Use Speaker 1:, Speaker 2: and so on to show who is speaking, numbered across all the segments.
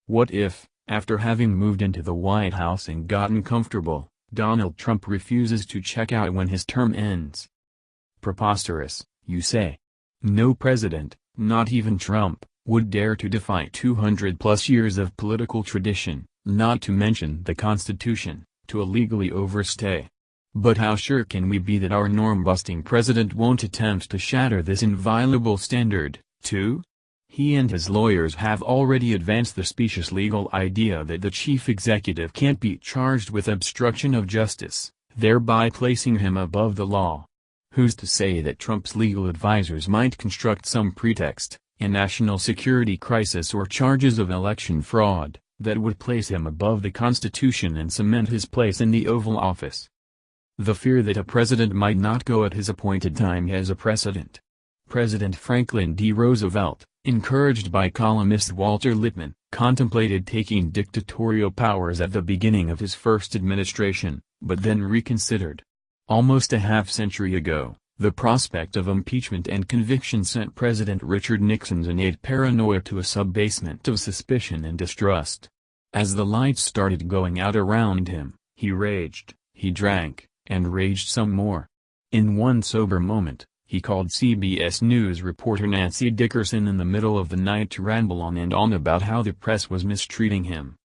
Speaker 1: What if, after having moved into the White House and gotten comfortable, Donald Trump refuses to check out when his term ends? Preposterous, you say. No president, not even Trump, would dare to defy 200-plus years of political tradition, not to mention the Constitution, to illegally overstay. But how sure can we be that our norm-busting president won't attempt to shatter this inviolable standard, too? He and his lawyers have already advanced the specious legal idea that the chief executive can't be charged with obstruction of justice, thereby placing him above the law. Who's to say that Trump's legal advisors might construct some pretext, a national security crisis or charges of election fraud, that would place him above the Constitution and cement his place in the Oval Office? The fear that a president might not go at his appointed time has a precedent. President Franklin D. Roosevelt, encouraged by columnist Walter Lippmann, contemplated taking dictatorial powers at the beginning of his first administration, but then reconsidered. Almost a half-century ago, the prospect of impeachment and conviction sent President Richard Nixon's innate paranoia to a sub-basement of suspicion and distrust. As the lights started going out around him, he raged, he drank, and raged some more. In one sober moment, he called CBS News reporter Nancy Dickerson in the middle of the night to ramble on and on about how the press was mistreating him.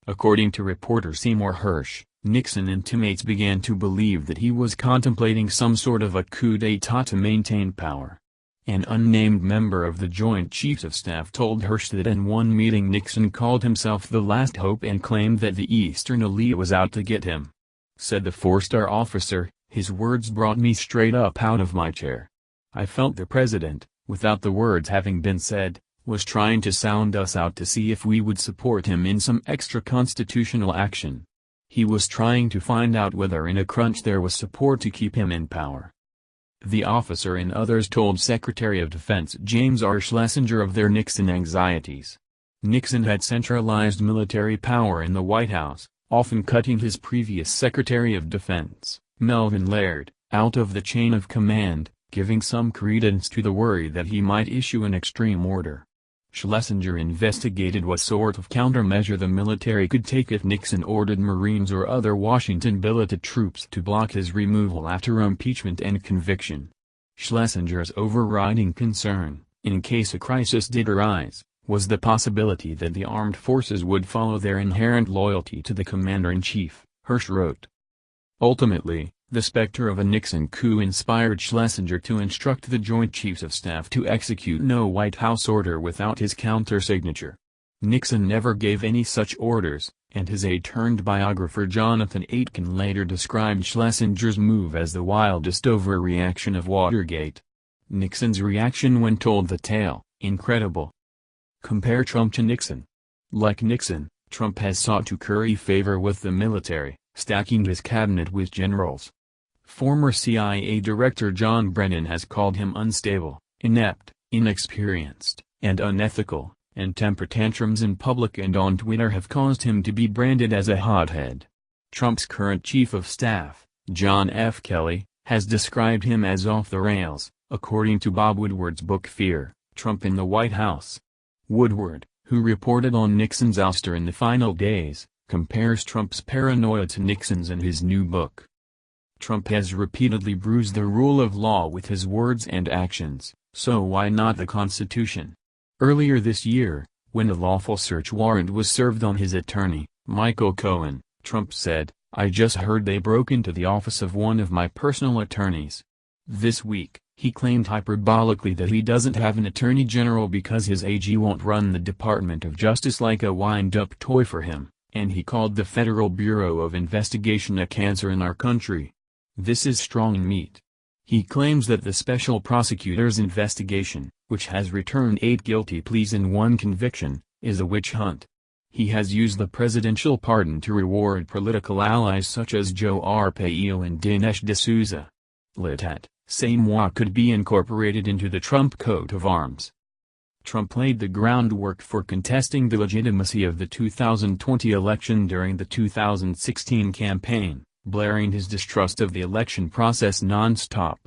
Speaker 1: According to reporter Seymour Hersh, Nixon intimates began to believe that he was contemplating some sort of a coup d'état to maintain power. An unnamed member of the Joint Chiefs of Staff told Hersh that in one meeting Nixon called himself the last hope and claimed that the Eastern elite was out to get him. Said the four-star officer, his words brought me straight up out of my chair. I felt the president, without the words having been said, was trying to sound us out to see if we would support him in some extra-constitutional action. He was trying to find out whether in a crunch there was support to keep him in power. The officer and others told Secretary of Defense James R. Schlesinger of their Nixon anxieties. Nixon had centralized military power in the White House, often cutting his previous Secretary of Defense, Melvin Laird, out of the chain of command, giving some credence to the worry that he might issue an extreme order. Schlesinger investigated what sort of countermeasure the military could take if Nixon ordered Marines or other Washington billeted troops to block his removal after impeachment and conviction. Schlesinger's overriding concern, in case a crisis did arise, was the possibility that the armed forces would follow their inherent loyalty to the commander-in-chief, Hersh wrote. Ultimately, the specter of a Nixon coup inspired Schlesinger to instruct the Joint Chiefs of Staff to execute no White House order without his counter-signature. Nixon never gave any such orders, and his aide-turned-biographer Jonathan Aitken later described Schlesinger's move as the wildest overreaction of Watergate. Nixon's reaction when told the tale, incredible. Compare Trump to Nixon. Like Nixon, Trump has sought to curry favor with the military, stacking his cabinet with generals. Former CIA Director John Brennan has called him unstable, inept, inexperienced, and unethical, and temper tantrums in public and on Twitter have caused him to be branded as a hothead. Trump's current Chief of Staff, John F. Kelly, has described him as off the rails, according to Bob Woodward's book Fear, Trump in the White House. Woodward, who reported on Nixon's ouster in the final days, compares Trump's paranoia to Nixon's in his new book. Trump has repeatedly bruised the rule of law with his words and actions, so why not the Constitution? Earlier this year, when a lawful search warrant was served on his attorney, Michael Cohen, Trump said, "I just heard they broke into the office of one of my personal attorneys." This week, he claimed hyperbolically that he doesn't have an attorney general because his AG won't run the Department of Justice like a wind-up toy for him, and he called the Federal Bureau of Investigation a cancer in our country. This is strong meat. He claims that the special prosecutor's investigation, which has returned 8 guilty pleas and 1 conviction, is a witch hunt. He has used the presidential pardon to reward political allies such as Joe Arpaio and Dinesh D'Souza. L'état, c'est moi could be incorporated into the Trump coat of arms. Trump laid the groundwork for contesting the legitimacy of the 2020 election during the 2016 campaign, blaring his distrust of the election process non-stop.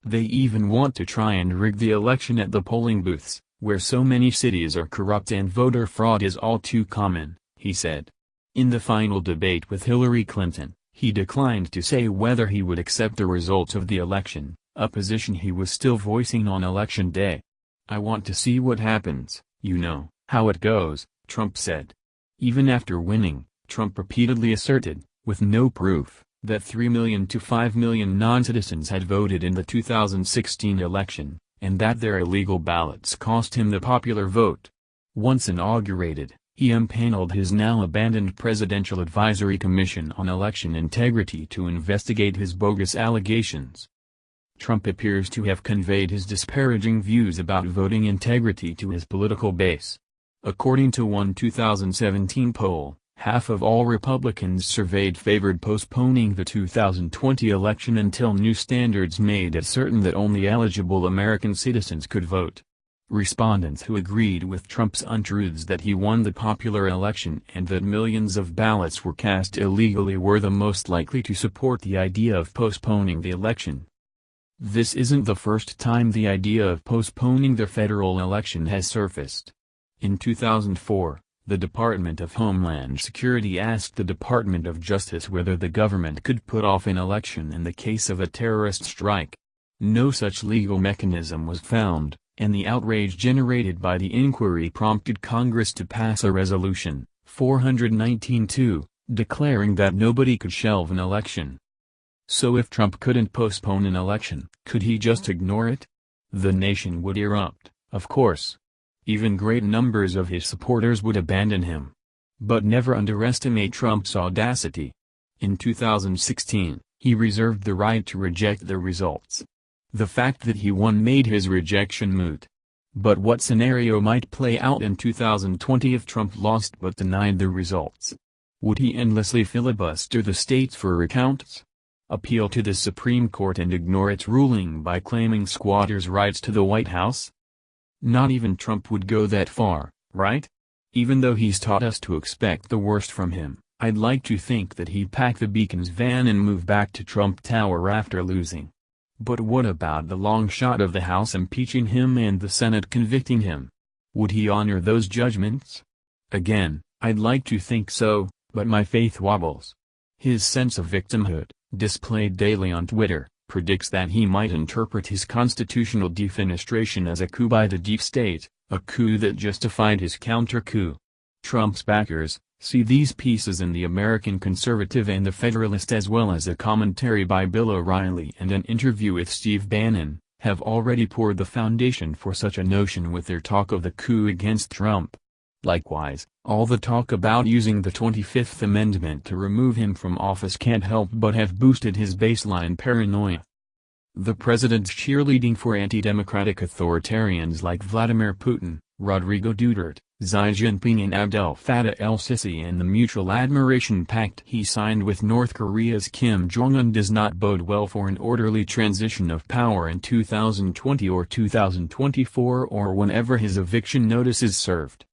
Speaker 1: They even want to try and rig the election at the polling booths, where so many cities are corrupt and voter fraud is all too common, he said. In the final debate with Hillary Clinton, he declined to say whether he would accept the results of the election, a position he was still voicing on Election Day. "I want to see what happens, how it goes," Trump said. Even after winning, Trump repeatedly asserted, with no proof, that 3 million to 5 million non-citizens had voted in the 2016 election, and that their illegal ballots cost him the popular vote. Once inaugurated, he impaneled his now-abandoned Presidential Advisory Commission on Election Integrity to investigate his bogus allegations. Trump appears to have conveyed his disparaging views about voting integrity to his political base. According to one 2017 poll, half of all Republicans surveyed favored postponing the 2020 election until new standards made it certain that only eligible American citizens could vote. Respondents who agreed with Trump's untruths that he won the popular election and that millions of ballots were cast illegally were the most likely to support the idea of postponing the election. This isn't the first time the idea of postponing the federal election has surfaced. In 2004, the Department of Homeland Security asked the Department of Justice whether the government could put off an election in the case of a terrorist strike. No such legal mechanism was found, and the outrage generated by the inquiry prompted Congress to pass a resolution, 419-2, declaring that nobody could shelve an election. So if Trump couldn't postpone an election, could he just ignore it? The nation would erupt, of course. Even great numbers of his supporters would abandon him. But never underestimate Trump's audacity. In 2016, he reserved the right to reject the results. The fact that he won made his rejection moot. But what scenario might play out in 2020 if Trump lost but denied the results? Would he endlessly filibuster the states for recounts? Appeal to the Supreme Court and ignore its ruling by claiming squatters' rights to the White House? Not even Trump would go that far, right? Even though he's taught us to expect the worst from him, I'd like to think that he'd pack the Beacon's van and move back to Trump Tower after losing. But what about the long shot of the House impeaching him and the Senate convicting him? Would he honor those judgments? Again, I'd like to think so, but my faith wobbles. His sense of victimhood, displayed daily on Twitter, predicts that he might interpret his constitutional defenestration as a coup by the deep state, a coup that justified his counter-coup. Trump's backers, see these pieces in The American Conservative and The Federalist as well as a commentary by Bill O'Reilly and an interview with Steve Bannon, have already poured the foundation for such a notion with their talk of the coup against Trump. Likewise, all the talk about using the 25th Amendment to remove him from office can't help but have boosted his baseline paranoia. The president's cheerleading for anti-democratic authoritarians like Vladimir Putin, Rodrigo Duterte, Xi Jinping and Abdel Fattah el-Sisi and the mutual admiration pact he signed with North Korea's Kim Jong-un does not bode well for an orderly transition of power in 2020 or 2024 or whenever his eviction notice is served.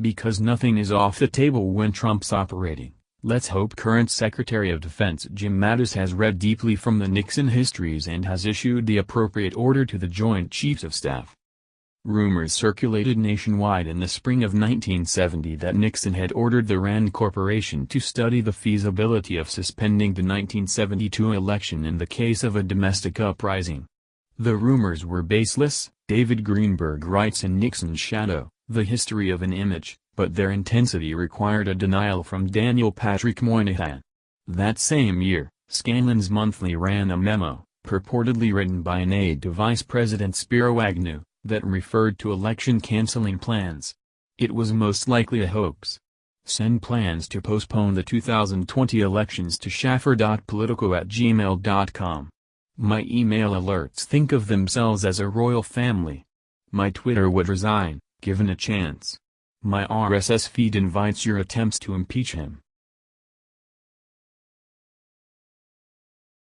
Speaker 1: Because nothing is off the table when Trump's operating, let's hope current Secretary of Defense Jim Mattis has read deeply from the Nixon histories and has issued the appropriate order to the Joint Chiefs of Staff. Rumors circulated nationwide in the spring of 1970 that Nixon had ordered the Rand Corporation to study the feasibility of suspending the 1972 election in the case of a domestic uprising. The rumors were baseless, David Greenberg writes in Nixon's Shadow, The History of an Image, but their intensity required a denial from Daniel Patrick Moynihan. That same year, Scanlon's Monthly ran a memo, purportedly written by an aide to Vice President Spiro Agnew, that referred to election-canceling plans. It was most likely a hoax. Send plans to postpone the 2020 elections to shaffer.politico@gmail.com. My email alerts think of themselves as a royal family. My Twitter would resign, given a chance. My RSS feed invites your attempts to impeach him.